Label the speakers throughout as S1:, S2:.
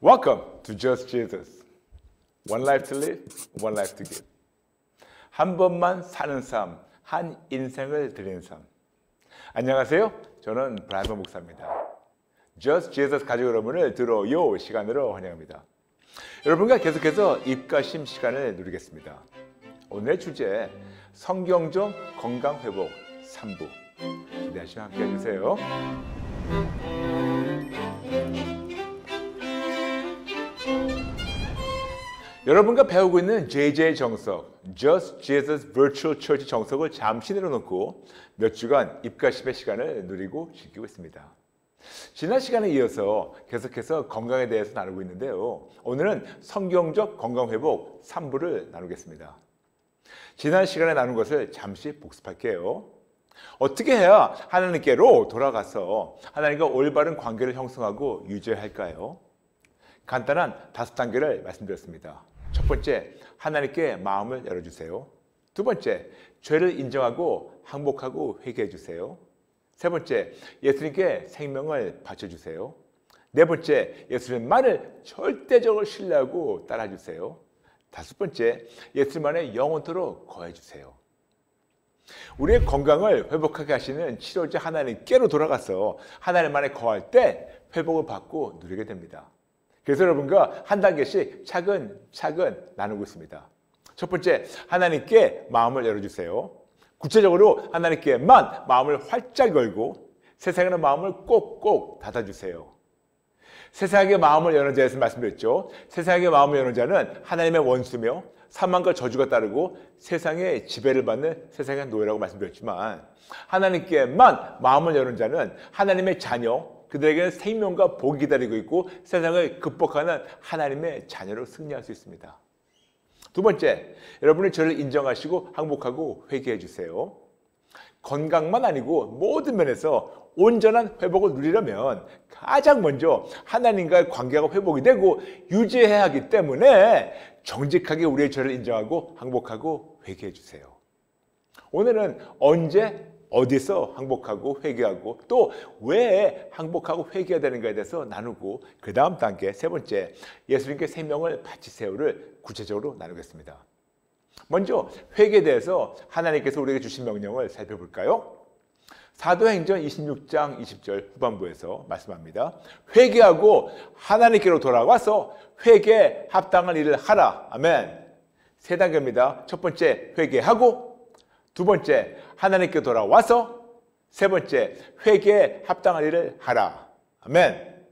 S1: Welcome to Just Jesus. One life to live, one life to give. 한 번만 사는 삶, 한 인생을 드리는 삶. 안녕하세요. 저는 브라이먼 목사입니다. Just Jesus 가족 여러분을 들어요 시간으로 환영합니다. 여러분과 계속해서 입가심 시간을 누리겠습니다. 오늘의 주제, 성경적 건강회복 3부. 기대하시면 함께 해주세요. 여러분과 배우고 있는 JJ 정석, Just Jesus Virtual Church 정석을 잠시 내려놓고 몇 주간 입가심의 시간을 누리고 즐기고 있습니다. 지난 시간에 이어서 계속해서 건강에 대해서 나누고 있는데요. 오늘은 성경적 건강회복 3부를 나누겠습니다. 지난 시간에 나눈 것을 잠시 복습할게요. 어떻게 해야 하나님께로 돌아가서 하나님과 올바른 관계를 형성하고 유지해야 할까요? 간단한 5단계를 말씀드렸습니다. 첫 번째, 하나님께 마음을 열어주세요. 두 번째, 죄를 인정하고 항복하고 회개해 주세요. 세 번째, 예수님께 생명을 바쳐주세요. 네 번째, 예수님만을 절대적으로 신뢰하고 따라주세요. 다섯 번째, 예수님만을 영원토록 거해주세요. 우리의 건강을 회복하게 하시는 치료자 하나님께로 돌아가서 하나님만에 거할 때 회복을 받고 누리게 됩니다. 그래서 여러분과 한 단계씩 차근차근 나누고 있습니다. 첫 번째, 하나님께 마음을 열어주세요. 구체적으로 하나님께만 마음을 활짝 열고 세상에는 마음을 꼭꼭 닫아주세요. 세상에게 마음을 여는 자에서 말씀드렸죠. 세상에게 마음을 여는 자는 하나님의 원수며 사망과 저주가 따르고 세상의 지배를 받는 세상의 노예라고 말씀드렸지만, 하나님께만 마음을 여는 자는 하나님의 자녀, 그들에게는 생명과 복이 기다리고 있고 세상을 극복하는 하나님의 자녀로 승리할 수 있습니다. 두 번째, 여러분이 저를 인정하시고 항복하고 회개해 주세요. 건강만 아니고 모든 면에서 온전한 회복을 누리려면 가장 먼저 하나님과의 관계가 회복이 되고 유지해야 하기 때문에 정직하게 우리의 죄를 인정하고 항복하고 회개해 주세요. 오늘은 언제 어디서 항복하고 회개하고 또 왜 항복하고 회개해야 되는가에 대해서 나누고, 그 다음 단계 세 번째, 예수님께 생명을 바치세요를 구체적으로 나누겠습니다. 먼저 회개에 대해서 하나님께서 우리에게 주신 명령을 살펴볼까요? 사도행전 26장 20절 후반부에서 말씀합니다. 회개하고 하나님께로 돌아와서 회개에 합당한 일을 하라. 아멘. 세 단계입니다. 첫 번째, 회개하고, 두 번째, 하나님께 돌아와서, 세 번째, 회개에 합당한 일을 하라. 아멘.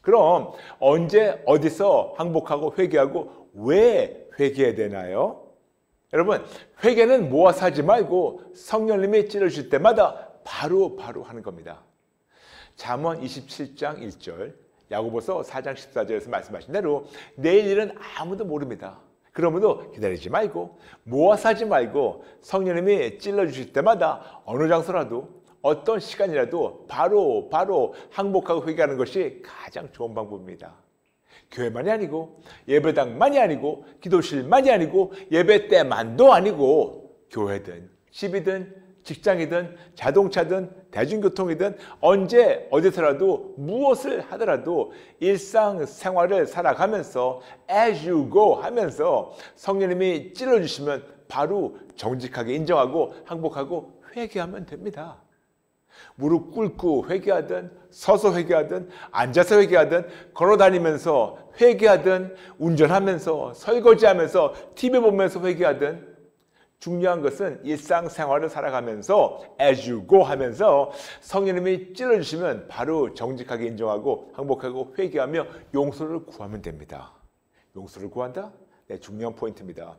S1: 그럼 언제 어디서 항복하고 회개하고 왜 회개해야 되나요? 여러분, 회개는 모아서 하지 말고 성령님이 찔러주실 때마다 바로 하는 겁니다. 잠언 27장 1절, 야고보서 4장 14절에서 말씀하신 대로 내일 일은 아무도 모릅니다. 그러므로 기다리지 말고 모아서 하지 말고 성령님이 찔러주실 때마다 어느 장소라도 어떤 시간이라도 바로 항복하고 회개하는 것이 가장 좋은 방법입니다. 교회만이 아니고 예배당만이 아니고 기도실만이 아니고 예배 때만도 아니고 교회든 집이든 직장이든 자동차든 대중교통이든 언제 어디서라도 무엇을 하더라도 일상생활을 살아가면서 as you go 하면서 성령님이 찔러주시면 바로 정직하게 인정하고 항복하고 회개하면 됩니다. 무릎 꿇고 회개하든 서서 회개하든 앉아서 회개하든 걸어다니면서 회개하든 운전하면서 설거지하면서 TV 보면서 회개하든, 중요한 것은 일상생활을 살아가면서 as you go 하면서 성령님이 찔러주시면 바로 정직하게 인정하고 항복하고 회개하며 용서를 구하면 됩니다. 용서를 구한다? 네, 중요한 포인트입니다.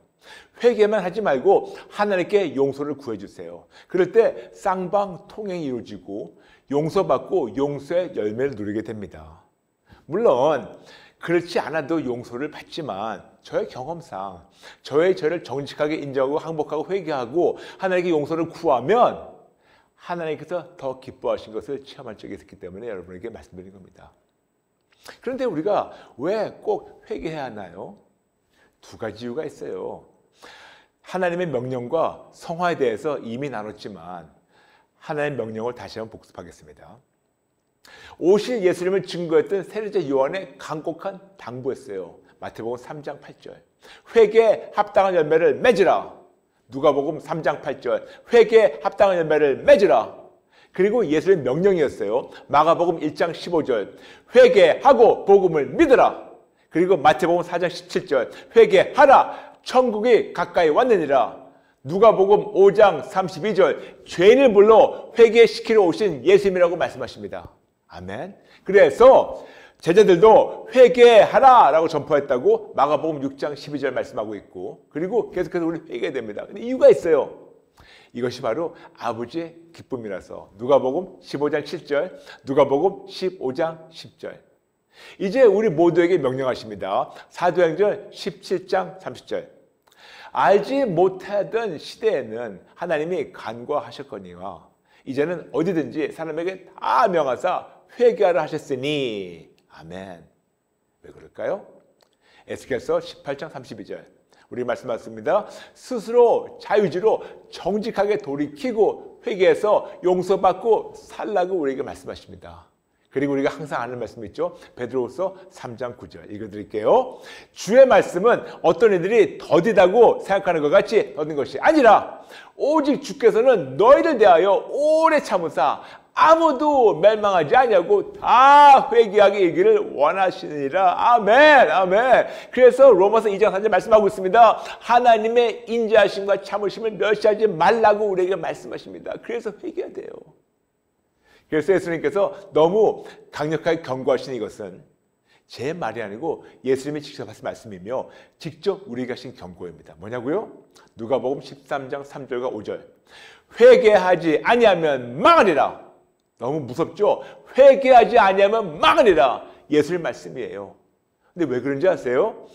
S1: 회개만 하지 말고 하나님께 용서를 구해주세요. 그럴 때 쌍방통행이 이루어지고 용서받고 용서의 열매를 누리게 됩니다. 물론 그렇지 않아도 용서를 받지만 저의 경험상 저의 죄를 정직하게 인정하고 항복하고 회개하고 하나님께 용서를 구하면 하나님께서 더 기뻐하신 것을 체험한 적이 있었기 때문에 여러분에게 말씀드린 겁니다. 그런데 우리가 왜 꼭 회개해야 하나요? 두 가지 이유가 있어요. 하나님의 명령과 성화에 대해서 이미 나눴지만 하나님의 명령을 다시 한번 복습하겠습니다. 오실 예수님을 증거했던 세례자 요한의 간곡한 당부였어요. 마태복음 3장 8절. 회개에 합당한 열매를 맺으라. 누가복음 3장 8절. 회개에 합당한 열매를 맺으라. 그리고 예수님의 명령이었어요. 마가복음 1장 15절. 회개하고 복음을 믿으라. 그리고 마태복음 4장 17절. 회개하라. 천국이 가까이 왔느니라. 누가복음 5장 32절. 죄인을 불러 회개시키러 오신 예수님이라고 말씀하십니다. 아멘. 그래서 제자들도 회개하라 라고 전파했다고 마가복음 6장 12절 말씀하고 있고, 그리고 계속해서 우리 회개해야 됩니다. 근데 이유가 있어요. 이것이 바로 아버지의 기쁨이라서. 누가복음 15장 7절, 누가복음 15장 10절. 이제 우리 모두에게 명령하십니다. 사도행전 17장 30절. 알지 못하던 시대에는 하나님이 간과하셨거니와 이제는 어디든지 사람에게 다 명하사 회개하라 하셨으니. 아멘. 왜 그럴까요? 에스겔서 18장 32절. 우리 말씀 맞습니다. 스스로 자유지로 정직하게 돌이키고 회개해서 용서받고 살라고 우리에게 말씀하십니다. 그리고 우리가 항상 아는 말씀 있죠? 베드로후서 3장 9절 읽어드릴게요. 주의 말씀은 어떤 이들이 더디다고 생각하는 것 같이 더딘 것이 아니라 오직 주께서는 너희를 대하여 오래 참으사 아무도 멸망하지 아니하고 다 회개하게 이기를 원하시느니라. 아멘. 아멘. 그래서 로마서 2장 4절 말씀하고 있습니다. 하나님의 인자하심과 참으심을 멸시하지 말라고 우리에게 말씀하십니다. 그래서 회개해야 돼요. 그래서 예수님께서 너무 강력하게 경고하신 이것은 제 말이 아니고 예수님이 직접 하신 말씀이며 직접 우리에게 하신 경고입니다. 뭐냐고요? 누가복음 13장 3절과 5절. 회개하지 아니하면 망하리라. 너무 무섭죠? 회개하지 아니하면 망하리라. 예수님 말씀이에요. 근데 왜 그런지 아세요?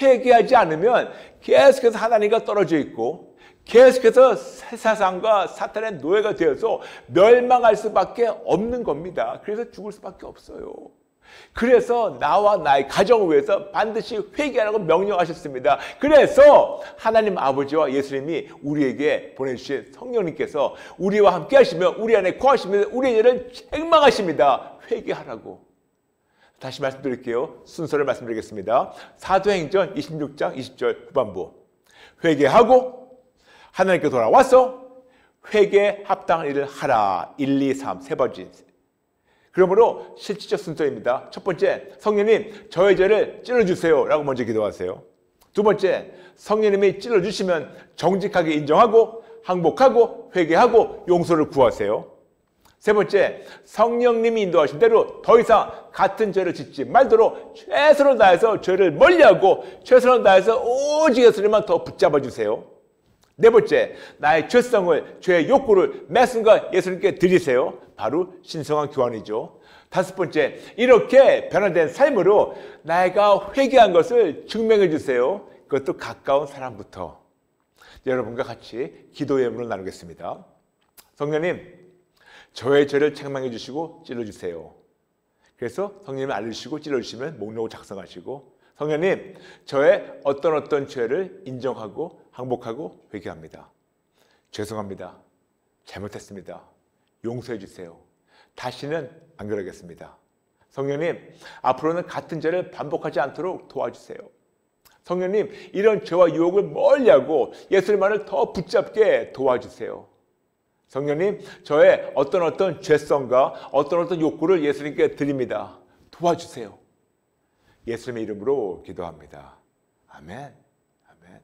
S1: 회개하지 않으면 계속해서 하나님과 떨어져 있고 계속해서 세상과 사탄의 노예가 되어서 멸망할 수밖에 없는 겁니다. 그래서 죽을 수밖에 없어요. 그래서 나와 나의 가정을 위해서 반드시 회개하라고 명령하셨습니다. 그래서 하나님 아버지와 예수님이 우리에게 보내주신 성령님께서 우리와 함께 하시며 우리 안에 거하시며 우리의 죄를 책망하십니다. 회개하라고. 다시 말씀드릴게요. 순서를 말씀드리겠습니다. 사도행전 26장 20절 후반부. 회개하고 하나님께 돌아와서 회개에 합당한 일을 하라. 1, 2, 3 세 번째. 그러므로 실질적 순서입니다. 첫 번째, 성령님 저의 죄를 찔러주세요 라고 먼저 기도하세요. 두 번째, 성령님이 찔러주시면 정직하게 인정하고 항복하고 회개하고 용서를 구하세요. 세 번째, 성령님이 인도하신 대로 더 이상 같은 죄를 짓지 말도록 최선을 다해서 죄를 멀리하고 최선을 다해서 오직 예수님만 더 붙잡아 주세요. 네 번째, 나의 죄성을, 죄의 욕구를 매 순간 예수님께 드리세요. 바로 신성한 교환이죠. 다섯 번째, 이렇게 변화된 삶으로 내가 회개한 것을 증명해 주세요. 그것도 가까운 사람부터. 여러분과 같이 기도의 예물을 나누겠습니다. 성령님, 저의 죄를 책망해 주시고 찔러주세요. 그래서 성령님이 알려주시고 찔러주시면 목록을 작성하시고, 성령님, 저의 어떤 죄를 인정하고 항복하고 회개합니다. 죄송합니다. 잘못했습니다. 용서해 주세요. 다시는 안 그러겠습니다. 성령님, 앞으로는 같은 죄를 반복하지 않도록 도와주세요. 성령님, 이런 죄와 유혹을 멀리하고 예수님만을 더 붙잡게 도와주세요. 성령님, 저의 어떤 죄성과 어떤 욕구를 예수님께 드립니다. 도와주세요. 예수님의 이름으로 기도합니다. 아멘. 아멘.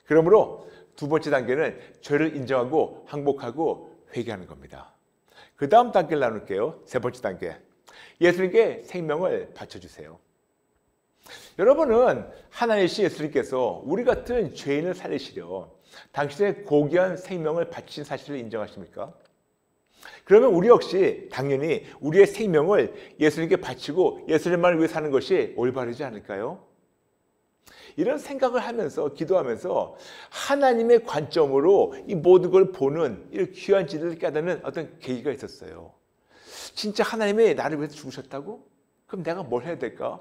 S1: 그러므로 두 번째 단계는 죄를 인정하고 항복하고 회개하는 겁니다. 그 다음 단계를 나눌게요. 세 번째 단계. 예수님께 생명을 바쳐주세요. 여러분은 하나님이신 예수님께서 우리 같은 죄인을 살리시려 당신의 고귀한 생명을 바친 사실을 인정하십니까? 그러면 우리 역시 당연히 우리의 생명을 예수님께 바치고 예수님만을 위해 사는 것이 올바르지 않을까요? 이런 생각을 하면서 기도하면서 하나님의 관점으로 이 모든 걸 보는 이런 귀한 진리를 깨닫는 어떤 계기가 있었어요. 진짜 하나님이 나를 위해서 죽으셨다고? 그럼 내가 뭘 해야 될까?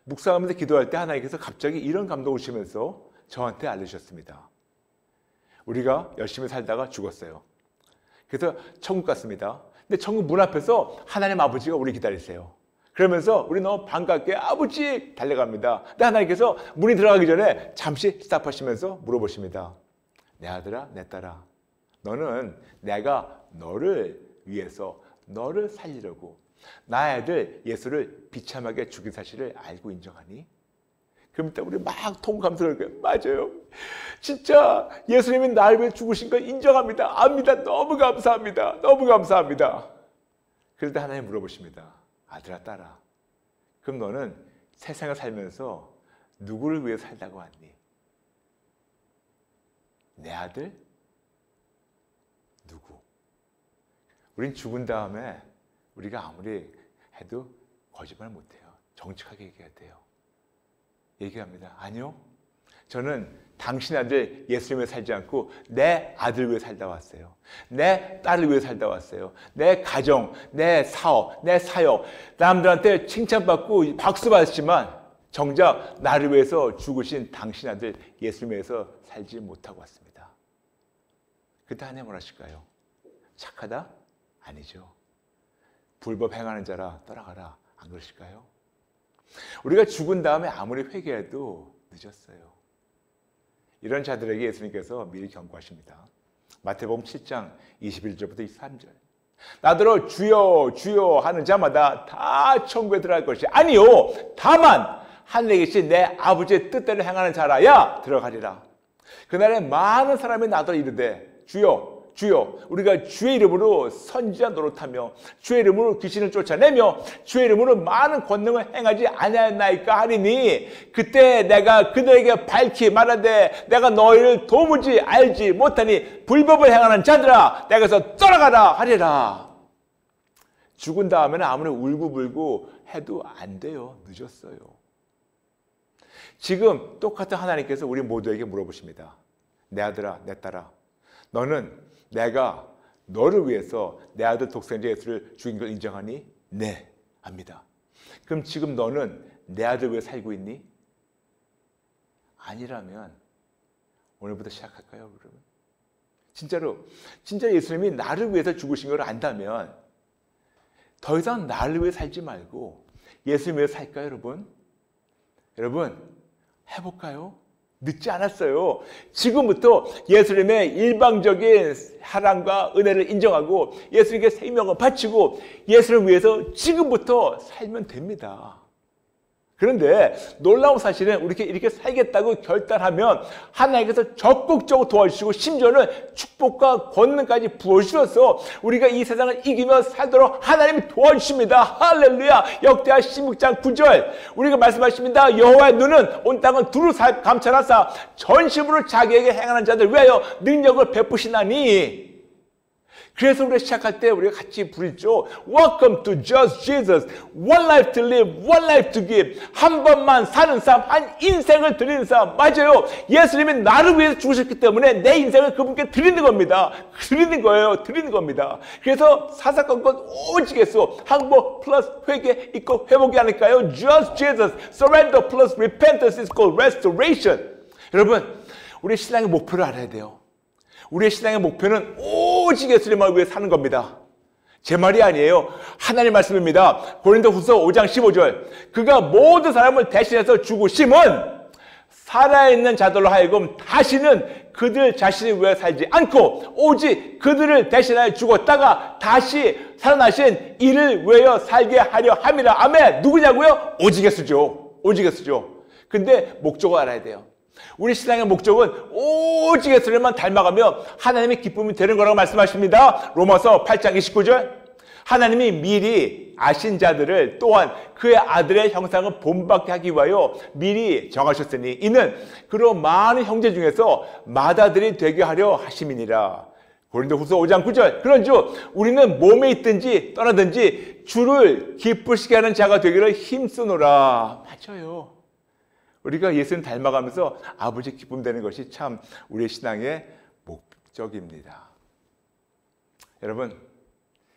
S1: 묵상하면서 기도할 때 하나님께서 갑자기 이런 감동을 주시면서 저한테 알려주셨습니다. 우리가 열심히 살다가 죽었어요. 그래서 천국 갔습니다. 근데 천국 문 앞에서 하나님 아버지가 우리 기다리세요. 그러면서 우리 너무 반갑게 아버지 달려갑니다. 근데 하나님께서 문이 들어가기 전에 잠시 스탑하시면서 물어보십니다. 내 아들아, 내 딸아, 너는 내가 너를 위해서 너를 살리려고 나의 아들 예수를 비참하게 죽인 사실을 알고 인정하니? 그럼 일단 우리 막 통감스러울 거예요. 맞아요. 진짜 예수님이 나를 위해 죽으신 걸 인정합니다. 압니다. 너무 감사합니다. 너무 감사합니다. 그럴 때 하나님 물어보십니다. 아들아, 딸아, 그럼 너는 세상을 살면서 누구를 위해 살다고 왔니? 내 아들? 누구? 우린 죽은 다음에 우리가 아무리 해도 거짓말 못해요. 정직하게 얘기해야 돼요. 얘기합니다. 아니요. 저는 당신 아들 예수님을 살지 않고 내 아들 위해 살다 왔어요. 내 딸을 위해 살다 왔어요. 내 가정, 내 사업, 내 사역, 남들한테 칭찬받고 박수 받았지만 정작 나를 위해서 죽으신 당신 아들 예수님을 위해서 살지 못하고 왔습니다. 그때 하나님 뭐라 하실까요? 착하다? 아니죠. 불법 행하는 자라 떠나가라. 안 그러실까요? 우리가 죽은 다음에 아무리 회개해도 늦었어요. 이런 자들에게 예수님께서 미리 경고하십니다. 마태복음 7장 21절부터 23절. 나더러 주여 주여 하는 자마다 다 천국에 들어갈 것이 아니요 다만 하늘에 계신 내 아버지의 뜻대로 행하는 자라야 들어가리라. 그날에 많은 사람이 나더러 이르되 주여 주여 우리가 주의 이름으로 선지자 노릇하며 주의 이름으로 귀신을 쫓아내며 주의 이름으로 많은 권능을 행하지 아니하였나이까 하리니 그때 내가 그들에게 밝히 말하되 내가 너희를 도무지 알지 못하니 불법을 행하는 자들아 내게서 떠나가라 하리라. 죽은 다음에는 아무리 울고불고 해도 안 돼요. 늦었어요. 지금 똑같은 하나님께서 우리 모두에게 물어보십니다. 내 아들아 내 딸아 너는 내가 너를 위해서 내 아들 독생자 예수를 죽인 걸 인정하니? 네, 압니다. 그럼 지금 너는 내 아들 위해 살고 있니? 아니라면 오늘부터 시작할까요, 여러분? 진짜로 진짜 예수님이 나를 위해서 죽으신 걸 안다면 더 이상 나를 위해 살지 말고 예수님 위해 살까요, 여러분? 여러분, 해볼까요? 늦지 않았어요. 지금부터 예수님의 일방적인 사랑과 은혜를 인정하고 예수님께 생명을 바치고 예수를 위해서 지금부터 살면 됩니다. 그런데 놀라운 사실은 우리 이렇게 살겠다고 결단하면 하나님께서 적극적으로 도와주시고 심지어는 축복과 권능까지 부어주셔서 우리가 이 세상을 이기며 살도록 하나님이 도와주십니다. 할렐루야. 역대하 16장 9절 우리가 말씀하십니다. 여호와의 눈은 온 땅을 두루 감찰하사 전심으로 자기에게 행하는 자들 위하여 능력을 베푸시나니. 그래서 우리가 시작할 때 우리가 같이 부르죠. Welcome to just Jesus. One life to live, one life to give. 한 번만 사는 삶, 한 인생을 드리는 삶. 맞아요. 예수님이 나를 위해서 죽으셨기 때문에 내 인생을 그분께 드리는 겁니다. 드리는 거예요. 드리는 겁니다. 그래서 사사건건 오직에서 항복 플러스 회개 있고 회복이 아닐까요? Just Jesus. Surrender plus repentance is called restoration. 여러분, 우리 신앙의 목표를 알아야 돼요. 우리의 신앙의 목표는 오직 예수님을 위해 사는 겁니다. 제 말이 아니에요. 하나님 말씀입니다. 고린도후서 5장 15절 그가 모든 사람을 대신해서 죽으심은 살아있는 자들로 하여금 다시는 그들 자신을 위해 살지 않고 오직 그들을 대신하여 죽었다가 다시 살아나신 이를 위하여 살게 하려 함이라. 아멘. 누구냐고요? 오직 예수죠. 오직 예수죠. 근데 목적을 알아야 돼요. 우리 신앙의 목적은 오직 예수님만 닮아가며 하나님의 기쁨이 되는 거라고 말씀하십니다. 로마서 8장 29절 하나님이 미리 아신 자들을 또한 그의 아들의 형상을 본받게 하기 위하여 미리 정하셨으니 이는 그로 많은 형제 중에서 맏아들이 되게 하려 하심이니라. 고린도후서 5장 9절 그런즉 우리는 몸에 있든지 떠나든지 주를 기쁘시게 하는 자가 되기를 힘쓰노라. 맞아요. 우리가 예수님 닮아가면서 아버지 기쁨 되는 것이 참 우리의 신앙의 목적입니다. 여러분,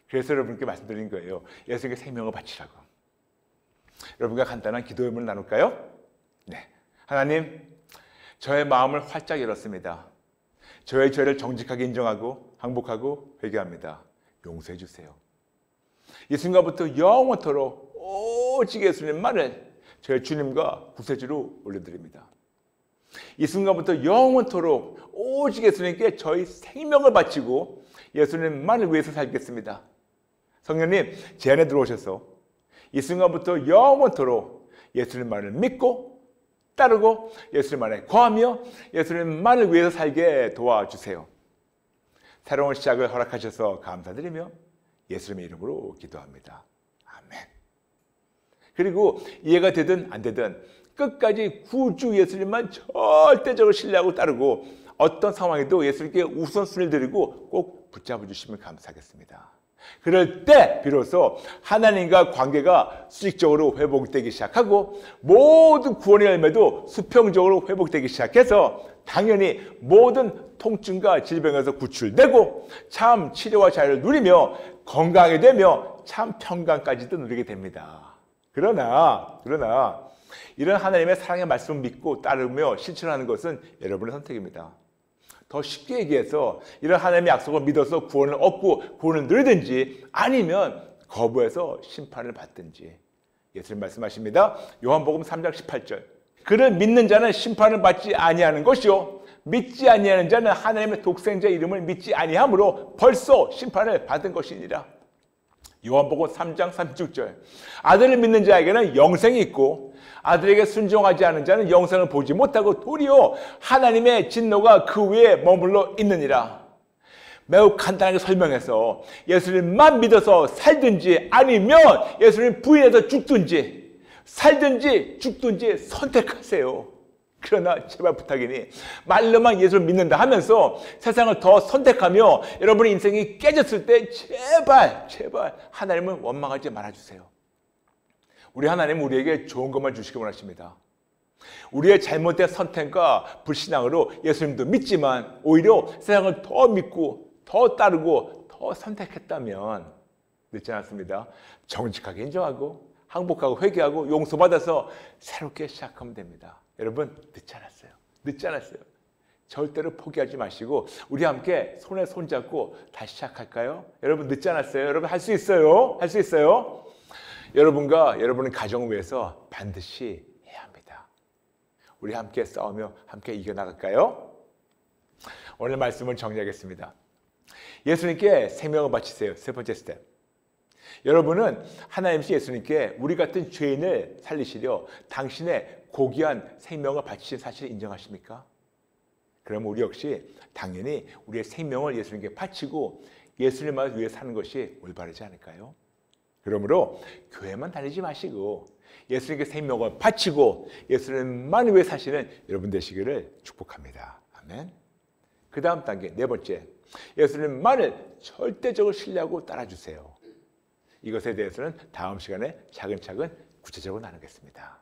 S1: 그래서 여러분께 말씀드린 거예요. 예수님께 생명을 바치라고. 여러분과 간단한 기도 의문을 나눌까요? 네, 하나님, 저의 마음을 활짝 열었습니다. 저의 죄를 정직하게 인정하고 항복하고 회개합니다. 용서해 주세요. 이 순간부터 영원토록 오직 예수님만을 저희 주님과 구세주로 올려드립니다. 이 순간부터 영원토록 오직 예수님께 저희 생명을 바치고 예수님만을 위해서 살겠습니다. 성령님 제 안에 들어오셔서 이 순간부터 영원토록 예수님만을 믿고 따르고 예수님만에 거하며 예수님만을 위해서 살게 도와주세요. 새로운 시작을 허락하셔서 감사드리며 예수님의 이름으로 기도합니다. 아멘. 그리고 이해가 되든 안 되든 끝까지 구주 예수님만 절대적으로 신뢰하고 따르고 어떤 상황에도 예수님께 우선순위를 드리고 꼭 붙잡아 주시면 감사하겠습니다. 그럴 때 비로소 하나님과 관계가 수직적으로 회복되기 시작하고 모든 구원의 열매도 수평적으로 회복되기 시작해서 당연히 모든 통증과 질병에서 구출되고 참 치료와 자유를 누리며 건강하게 되며 참 평강까지도 누리게 됩니다. 그러나 이런 하나님의 사랑의 말씀을 믿고 따르며 실천하는 것은 여러분의 선택입니다. 더 쉽게 얘기해서 이런 하나님의 약속을 믿어서 구원을 얻고 구원을 누리든지 아니면 거부해서 심판을 받든지. 예수님 말씀하십니다. 요한복음 3장 18절. 그를 믿는 자는 심판을 받지 아니하는 것이요 믿지 아니하는 자는 하나님의 독생자 이름을 믿지 아니하므로 벌써 심판을 받은 것이니라. 요한복음 3장 36절. 아들을 믿는 자에게는 영생이 있고 아들에게 순종하지 않은 자는 영생을 보지 못하고 도리어 하나님의 진노가 그 위에 머물러 있느니라. 매우 간단하게 설명해서 예수님만 믿어서 살든지 아니면 예수님 부인해서 죽든지 살든지 죽든지 선택하세요. 그러나 제발 부탁이니 말로만 예수를 믿는다 하면서 세상을 더 선택하며 여러분의 인생이 깨졌을 때 제발 하나님을 원망하지 말아주세요. 우리 하나님은 우리에게 좋은 것만 주시기 원하십니다. 우리의 잘못된 선택과 불신앙으로 예수님도 믿지만 오히려 세상을 더 믿고 더 따르고 더 선택했다면 늦지 않았습니다. 정직하게 인정하고 항복하고 회개하고 용서받아서 새롭게 시작하면 됩니다. 여러분 늦지 않았어요. 절대로 포기하지 마시고 우리 함께 손에 손잡고 다시 시작할까요? 여러분 늦지 않았어요. 여러분 할 수 있어요. 할 수 있어요. 여러분과 여러분의 가정을 위해서 반드시 해야 합니다. 우리 함께 싸우며 함께 이겨나갈까요? 오늘 말씀을 정리하겠습니다. 예수님께 생명을 바치세요. 세 번째 스텝. 여러분은 하나님이신 예수님께 우리 같은 죄인을 살리시려 당신의 고귀한 생명을 바치신 사실을 인정하십니까? 그럼 우리 역시 당연히 우리의 생명을 예수님께 바치고 예수님만을 위해 사는 것이 올바르지 않을까요? 그러므로 교회만 다니지 마시고 예수님께 생명을 바치고 예수님만을 위해 사시는 여러분 되시기를 축복합니다. 아멘. 그 다음 단계 네 번째, 예수님만을 절대적으로 신뢰하고 따라주세요. 이것에 대해서는 다음 시간에 차근차근 구체적으로 나누겠습니다.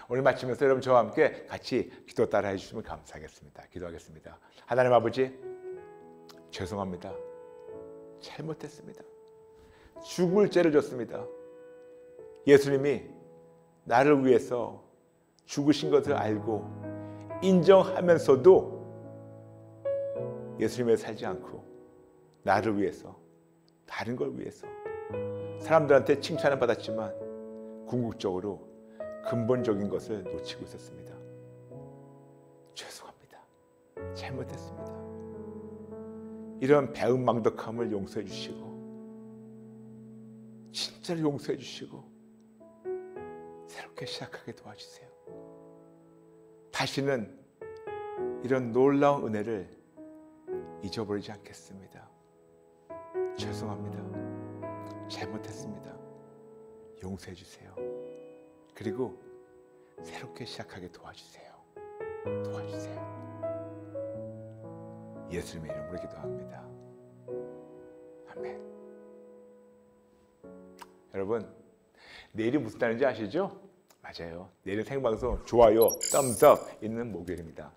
S1: 오늘 마치면서 여러분 저와 함께 같이 기도 따라 해주시면 감사하겠습니다. 기도하겠습니다. 하나님 아버지, 죄송합니다. 잘못했습니다. 죽을 죄를 졌습니다. 예수님이 나를 위해서 죽으신 것을 알고 인정하면서도 예수님 위해 살지 않고 나를 위해서, 다른 걸 위해서 사람들한테 칭찬을 받았지만 궁극적으로 근본적인 것을 놓치고 있었습니다. 죄송합니다. 잘못했습니다. 이런 배은망덕함을 용서해 주시고 진짜로 용서해 주시고 새롭게 시작하게 도와주세요. 다시는 이런 놀라운 은혜를 잊어버리지 않겠습니다. 죄송합니다. 잘못했습니다. 용서해 주세요. 그리고 새롭게 시작하게 도와주세요. 예수님의 이름으로 기도합니다. 아멘. 여러분, 내일이 무슨 날인지 아시죠? 맞아요. 내일 생방송 좋아요, 썸스업 있는 목요일입니다.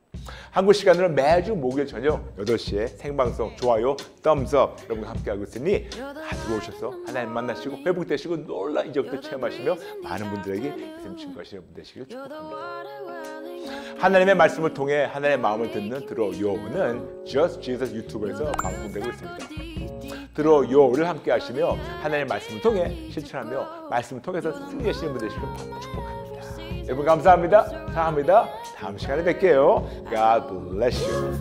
S1: 한국 시간으로 매주 목요일 저녁 8시에 생방송 좋아요, 썸스업 여러분과 함께하고 있으니 들어오셔서 하나님 만나시고 회복되시고 놀라운 이적도 체험하시며 많은 분들에게 예수님 증거하시는 분 되시길 축복합니다. 하나님의 말씀을 통해 하나님의 마음을 듣는 들어요는 Just Jesus 유튜브에서 방송되고 있습니다. 들어요를 함께 하시며 하나님의 말씀을 통해 실천하며 말씀을 통해서 승리하시는 분들 되시길 축복합니다. 여러분 감사합니다. 사랑합니다. 다음 시간에 뵐게요. God bless you.